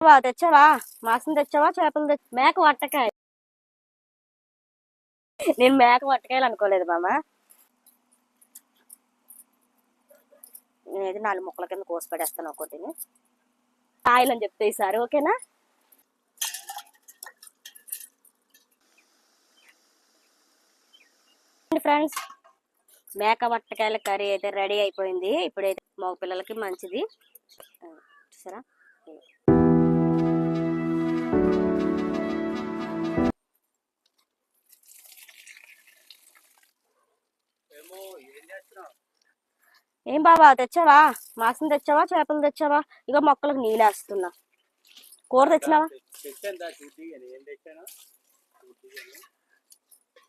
తెచ్చావా? మాసం తెచ్చావా? చేపలు మేక వట్టకాయ. నేను మేక వట్టకాయలు అనుకోలేదు మామ. నేనైతే 4 ముక్కల కింద కోసి పడేస్తాను ఒక్కొక్కటిని. కాయలు అని చెప్తే ఈసారి ఓకేనా? ఫ్రెండ్స్, మేక వట్టకాయల కర్రీ అయితే రెడీ అయిపోయింది. ఇప్పుడైతే మగ పిల్లలకి మంచిది. చూసారా? ఏం బాబా తెచ్చావా? మాసం తెచ్చావా? చేపలు తెచ్చావా? ఇక మొక్కలకు నీళ్ళు వేస్తున్నా. కూర తెచ్చినావా?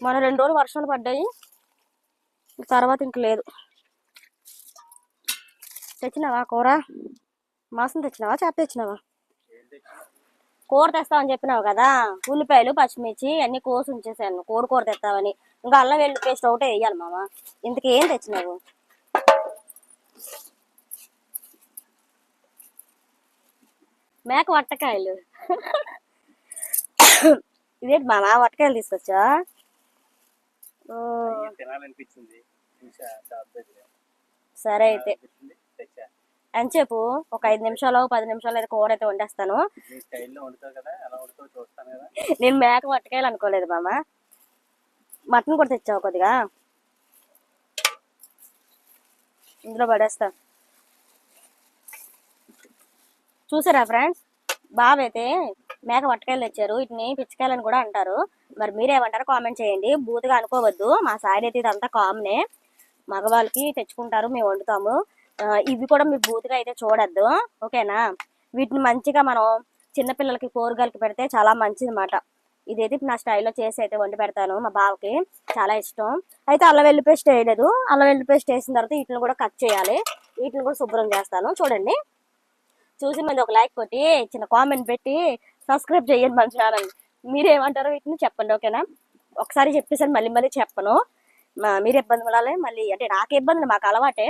మన 2 రోజులు వర్షాలు పడ్డాయి, తర్వాత ఇంక లేదు. తెచ్చినావా కూర? మాసం తెచ్చినావా? చేప తెచ్చినావా? కూర తెస్తావని చెప్పినావు కదా. ఉల్లిపాయలు పచ్చిమిర్చి అన్ని కోసి ఉంచేసాను కూర తెస్తావని. ఇంకా అల్లం వెల్లుల్లి పేస్ట్ ఒకటే వేయాలి మామ. ఇంతకీ ఏం తెచ్చినావు? మేక వట్టకాయలు. ఇదేంటి మామ వట్టకాయలు తీసుకొచ్చా? సరే అయితే అని చెప్పు. ఒక 5 నిమిషాలు 10 నిమిషాలు అయితే కూర అయితే వండేస్తాను. నేను మేక వట్టకాయలు అనుకోలేదు మామ. మటన్ కూడా తెచ్చావు కొద్దిగా, ఇందులో పడేస్తా. చూసారా ఫ్రెండ్స్, బాబు అయితే మేక వట్టకాయలు తెచ్చారు. వీటిని పిచ్చకాయలని కూడా అంటారు. మరి మీరేమంటారో కామెంట్ చేయండి. బూతుగా అనుకోవద్దు. మా సైడ్ అయితే ఇదంతా కామనే. మగవాళ్ళకి తెచ్చుకుంటారు, మేము వండుతాము. ఇవి కూడా మీరు బూతుగా అయితే చూడద్దు ఓకేనా? వీటిని మంచిగా మనం చిన్నపిల్లలకి కూరగాయలకి పెడితే చాలా మంచిది అన్నమాట. ఇదైతే నా స్టైల్లో చేసి అయితే వండి పెడతాను. మా బావకి చాలా ఇష్టం. అయితే అల్లం వెల్లుల్లి పేస్ట్ వేయలేదు. అల్లం వెల్లుల్లి పేస్ట్ వేసిన తర్వాత వీటిని కూడా కట్ చేయాలి. వీటిని కూడా శుభ్రం చేస్తాను. చూడండి, చూసి మంది ఒక లైక్ కొట్టి చిన్న కామెంట్ పెట్టి సబ్స్క్రైబ్ చేయండి మన ఛానల్. మీరేమంటారో వీటిని చెప్పండి ఓకేనా? ఒకసారి చెప్పేసాను, మళ్ళీ మళ్ళీ చెప్పను. మీరు ఇబ్బంది పడాలి మళ్ళీ, అంటే నాకు ఇబ్బంది, మాకు అలవాటే.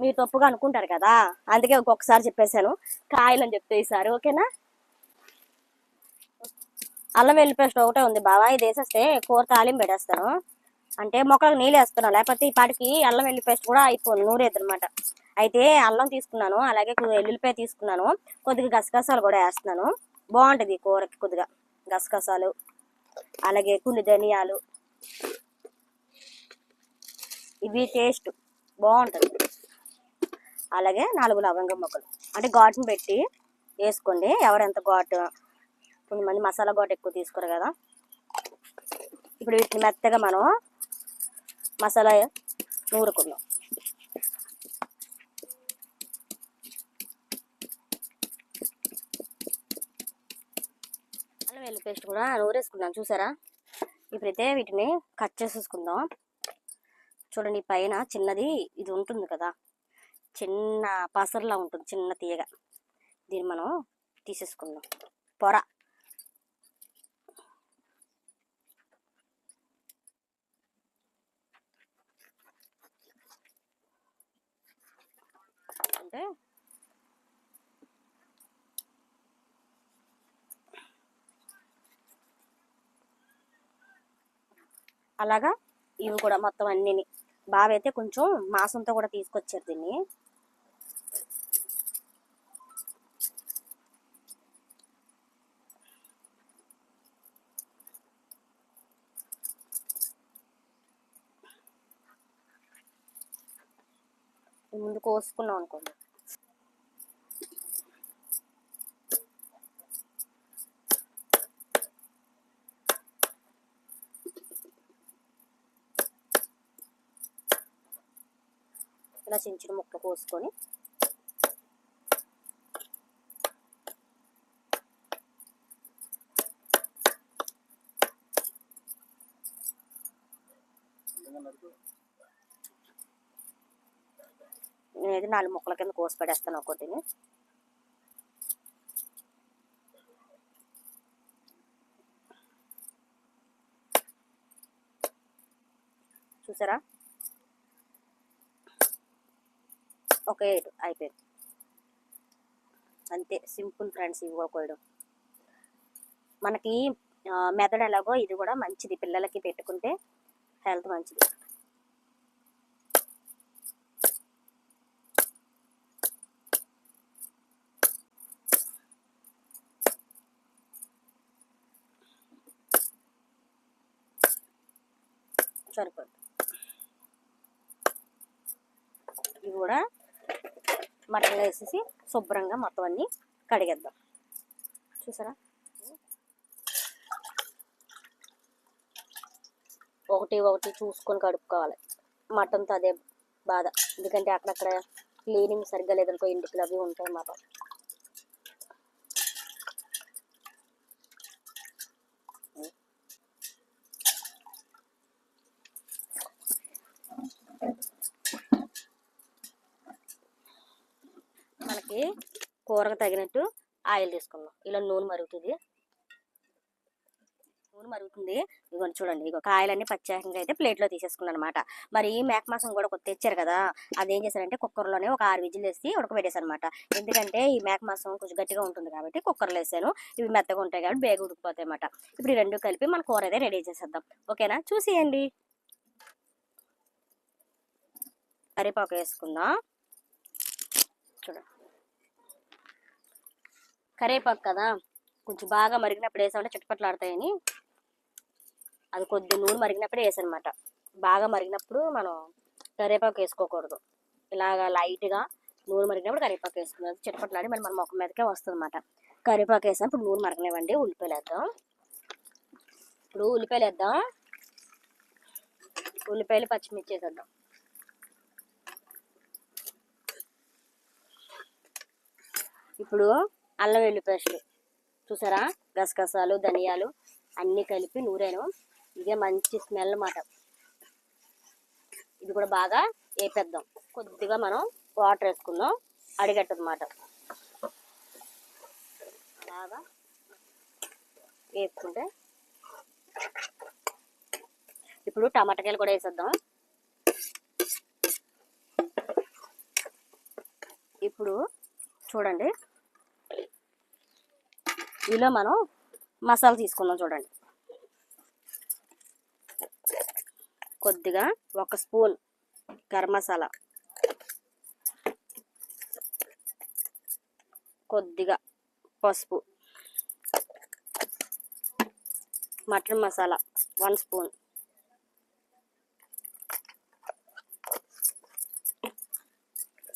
మీరు తప్పుగా అనుకుంటారు కదా, అందుకే ఒక్కొక్కసారి చెప్పేశాను. కాయలు అని చెప్తే ఈసారి ఓకేనా? అల్లం వెల్లుల్లి పేస్ట్ ఒకటే ఉంది బావా. ఇది వేసేస్తే కూర తాలింపు పెట్టేస్తాను. అంటే మొక్కలకు నీళ్ళు వేస్తున్నాను, లేకపోతే ఈ పాటికి అల్లం వెల్లుల్లి పేస్ట్ కూడా అయిపోయింది, నూరేది అనమాట. అయితే అల్లం తీసుకున్నాను, అలాగే వెల్లుల్లిపాయ తీసుకున్నాను, కొద్దిగా గసగసాలు కూడా వేస్తున్నాను. బాగుంటుంది కూరకి. కొద్దిగా గసగసాలు, అలాగే కొన్ని ధనియాలు, ఇవి టేస్ట్ బాగుంటుంది. అలాగే 4 లవంగం మొక్కలు, అంటే ఘాటును పెట్టి వేసుకోండి. ఎవరెంత ఘాటు, కొంతమంది మసాలా ఘాటు ఎక్కువ తీసుకోరు కదా. ఇప్పుడు వీటిని మెత్తగా మనం మసాలా నూరుకుందాం. అల్లం వెల్లుల్లి పేస్ట్ కూడా నూరేసుకున్నాం చూసారా. ఇప్పుడైతే వీటిని కట్ చేసేసుకుందాం. చూడండి, పైన చిన్నది ఇది ఉంటుంది కదా, చిన్న పసరులా ఉంటుంది, చిన్న తీగ. దీన్ని మనం తీసేసుకుందాం. పొర అంటే అలాగా ఇవి కూడా మొత్తం అన్నిని. బాగా అయితే కొంచెం మాంసంతో కూడా తీసుకొచ్చారు దీన్ని. ముందు కోసుకున్నాం అనుకోండి. ఇలా చిన్న చిన్న ముక్క కోసుకొని నేనైతే 4 ముక్కల కింద కోసి పడేస్తాను ఒక్కొక్కటిని. చూసారా, ఒక 7 అయిపోయింది. అంతే సింపుల్ ఫ్రెండ్స్. ఇవి కూడా కోయడం మనకి మెథడ్ ఎలాగో ఇది కూడా మంచిది, పిల్లలకి పెట్టుకుంటే హెల్త్ మంచిది. సరిపోదు. ఇవి కూడా మటన్లో వేసేసి శుభ్రంగా మొత్తం అన్నీ కడిగేద్దాం. చూసారా, ఒకటి ఒకటి చూసుకొని కడుక్కోవాలి. మటన్తో అదే బాధ, ఎందుకంటే అక్కడక్కడ క్లీనింగ్ సరిగ్గా లేదనుకో ఇంటికి అవి ఉంటాయి అన్నమాట. మనకి కూరకు తగినట్టు ఆయిల్ తీసుకుందాం. ఇలా నూనె మరుగుతుంది. ఇదిగోండి చూడండి, ఇగో కాయలన్నీ పచ్చేకంగా అయితే ప్లేట్లో తీసేసుకున్నాను అనమాట. మరి మేక మాసం కూడా కొత్త తెచ్చారు కదా, అదేం చేశారంటే కుక్కర్లోనే ఒక 6 విజిల్ వేసి ఉడకబెట్టేసాను అనమాట. ఎందుకంటే ఈ మేక మాసం కొంచెం గట్టిగా ఉంటుంది కాబట్టి కుక్కర్లో వేసాను. ఇవి మెత్తగా ఉంటాయి కాబట్టి బేగ ఉడికిపోతాయి అనమాట. ఇప్పుడు ఈ రెండు కలిపి మన కూర అయితే రెడీ చేసేద్దాం. ఓకేనా, చూసేయండి. కరివేపాకు వేసుకుందాం. చూడండి, కరివేపాకు కదా కొంచెం బాగా మరిగినప్పుడు వేసామంటే చిటపట్లు ఆడతాయని అది కొద్ది నూనె మరిగినప్పుడే వేసానమాట. బాగా మరిగినప్పుడు మనం కరివేపాకు వేసుకోకూడదు. ఇలాగా లైట్గా నూనె మరిగినప్పుడు కరివేపాకు వేసుకున్నది చిటపట్లాడి మరి మన మొక్క మీదకే వస్తుంది అనమాట. కరివేపాకు వేసాం. ఇప్పుడు నూనె మరగనివ్వండి. ఉల్లిపాయలు వేద్దాం. ఇప్పుడు ఉల్లిపాయలు వేద్దాం. ఉల్లిపాయలు పచ్చిమిర్చి వేసేద్దాం. ఇప్పుడు అల్లం వెల్లుల్లి పేస్ట్ చూసారా, గసగసాలు ధనియాలు అన్నీ కలిపి నూరాను. ఇదే మంచి స్మెల్ అన్నమాట. ఇది కూడా బాగా వేపేద్దాం. కొద్దిగా మనం వాటర్ వేసుకుందాం, అడిగట్టదన్నమాట. బాగా వేపుకుంటే ఇప్పుడు టమాటాకాయలు కూడా వేసేద్దాం. ఇప్పుడు చూడండి, ఇలా మనం మసాలా తీసుకుందాం. చూడండి, కొద్దిగా 1 స్పూన్ గరం మసాలా, కొద్దిగా పసుపు, మటన్ మసాలా 1 స్పూన్,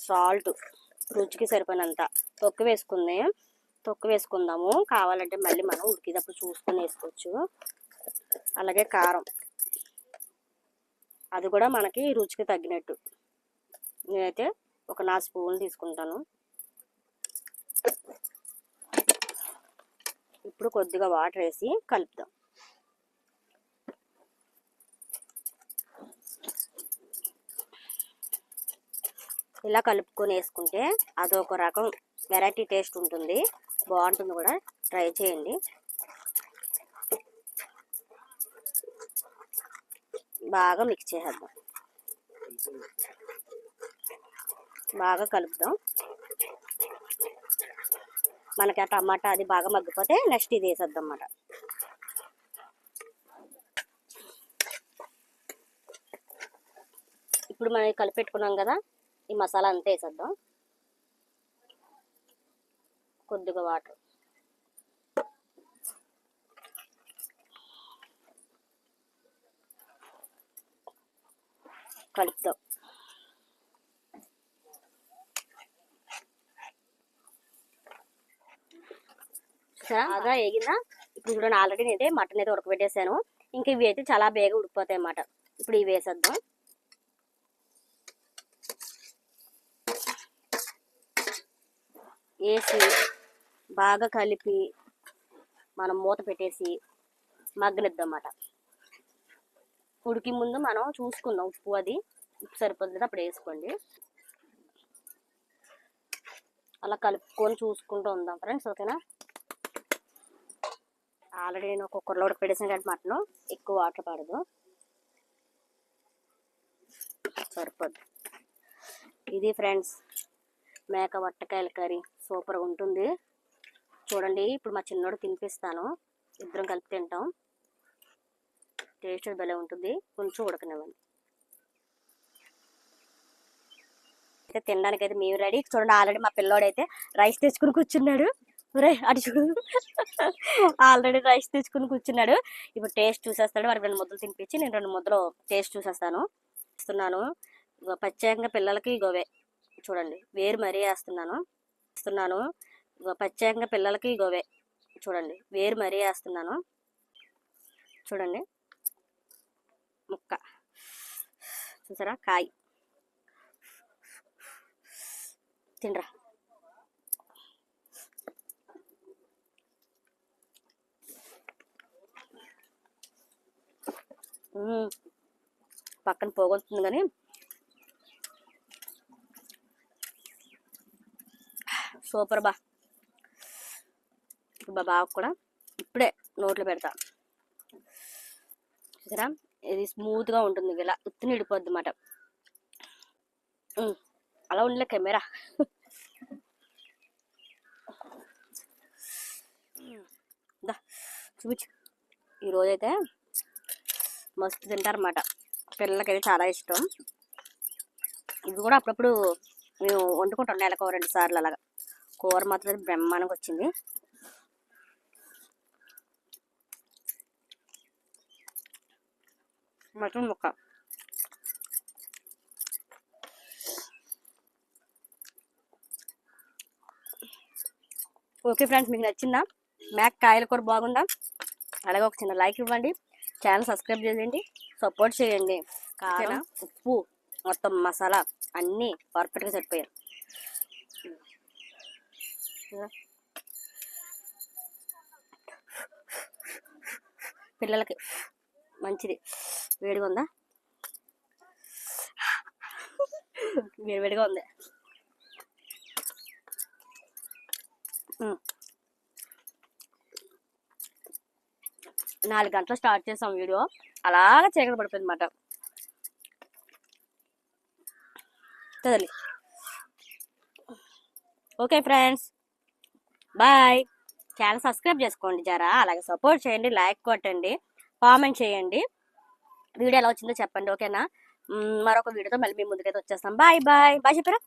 సాల్ట్ రుచికి సరిపోయినంత, తొక్కు వేసుకుందాము. కావాలంటే మళ్ళీ మనం ఉడికేటప్పుడు చూసుకొని వేసుకోవచ్చు. అలాగే కారం, అది కూడా మనకి రుచికి తగ్గినట్టు. నేనైతే ఒక 4 స్పూన్లు తీసుకుంటాను. ఇప్పుడు కొద్దిగా వాటర్ వేసి కలుపుదాం. ఇలా కలుపుకొని వేసుకుంటే అదొక రకం వెరైటీ టేస్ట్ ఉంటుంది, బాగుంటుంది కూడా. ట్రై చేయండి. బాగా మిక్స్ చేసేద్దాం. బాగా కలుపుదాం. మనకి ఆ టమాటా అది బాగా మగ్గిపోతే నెక్స్ట్ ఇది వేసేద్దాం అన్నమాట. ఇప్పుడు మనం కలిపెట్టుకున్నాం కదా, ఈ మసాలా అంతా వేసేద్దాం. కొద్దిగా వాటర్ కలుపుదాం. బాగా వేగిందా? ఇప్పుడు చూడండి, ఆల్రెడీ నేనైతే మటన్ అయితే ఉడకబెట్టేసాను. ఇంకా ఇవి అయితే చాలా బేగా ఉడికిపోతాయి అన్నమాట. ఇప్పుడు ఇవి వేసేద్దాం. వేసి బాగా కలిపి మనం మూత పెట్టేసి మగ్గనిద్దాం అన్నమాట. ఉడికి ముందు మనం చూసుకుందాం ఉప్పు, అది ఉప్పు సరిపోతుంది అప్పుడు వేసుకోండి. అలా కలుపుకొని చూసుకుంటూ ఉందాం ఫ్రెండ్స్. ఓకేనా, ఆల్రెడీ నేను కుక్కర్లో ఉడకపెట్టేసాను కాబట్టి మటన్ ఎక్కువ వాటర్ పడదు, సరిపోద్ది. ఇది ఫ్రెండ్స్ మేక వట్టకాయల కర్రీ. సూపర్గా ఉంటుంది. చూడండి, ఇప్పుడు మా చిన్నోడు తినిపిస్తాను, ఇద్దరం కలిపి తింటాం. టేస్ట్ భలే ఉంటుంది. కొంచెం ఉడకనివ్వండి. అయితే తినడానికి అయితే మేము రెడీ. చూడండి, ఆల్రెడీ మా పిల్లోడైతే రైస్ తెచ్చుకుని కూర్చున్నాడు. రే అటు చూడు, ఆల్రెడీ రైస్ తెచ్చుకుని కూర్చున్నాడు. ఇప్పుడు టేస్ట్ చూసేస్తాడు. వాడికి 2 ముద్దలు తినిపించి నేను 2 ముద్దలు టేస్ట్ చూసేస్తాను. ఇస్తున్నాను ప్రత్యేకంగా పిల్లలకి. ఇగోవే చూడండి, వేరు మరీ వేస్తున్నాను. ప్రత్యేకంగా పిల్లలకి. ఇగోవే చూడండి, వేరు మరీ వేస్తున్నాను. చూడండి, ముక్క చూసారా, కాయ తినరా. పక్కన పోగొస్తుంది కానీ సూపర్ బా. ఇప్పుడు బాగా కూడా ఇప్పుడే నోట్లో పెడతా. చూసారా, ఇది స్మూత్గా ఉంటుంది. ఇలా ఉత్తిని ఇడిపోద్ది అన్నమాట. అలా ఉండలే కెమెరా. చూపించు. ఈరోజైతే మస్తు తింటారన్నమాట. పిల్లలకైతే చాలా ఇష్టం. ఇవి కూడా అప్పుడప్పుడు మేము వండుకుంటాం, నెలకు 2 సార్లు అలాగా. కూర మాత్రం బ్రహ్మాండంగా వచ్చింది. మటన్ ముక్క. ఓకే ఫ్రెండ్స్, మీకు నచ్చిందా? మేక కాయల కూర బాగుందా? అలాగే ఒక చిన్న లైక్ ఇవ్వండి, ఛానల్ సబ్స్క్రైబ్ చేయండి, సపోర్ట్ చేయండి. కారం, ఉప్పు, మొత్తం మసాలా అన్నీ పర్ఫెక్ట్గా సరిపోయాయి. పిల్లలకి మంచిది. వేడిగా ఉందా? వేడివేడిగా ఉంది. 4 గంటలు స్టార్ట్ చేసాం వీడియో, అలాగా చీకటి పడిపోయింది అన్నమాట. కదలి. Okay friends, bye. Channel subscribe చేసుకోండి జరా, అలాగే సపోర్ట్ చేయండి, లైక్ కొట్టండి, కామెంట్ చేయండి. వీడియో ఎలా వచ్చిందో చెప్పండి, ఓకేనా? మరొక వీడియోతో మళ్ళీ మీ ముందుకైతే వచ్చేస్తాం. బాయ్ బాయ్ బాయ్ చెప్పారా?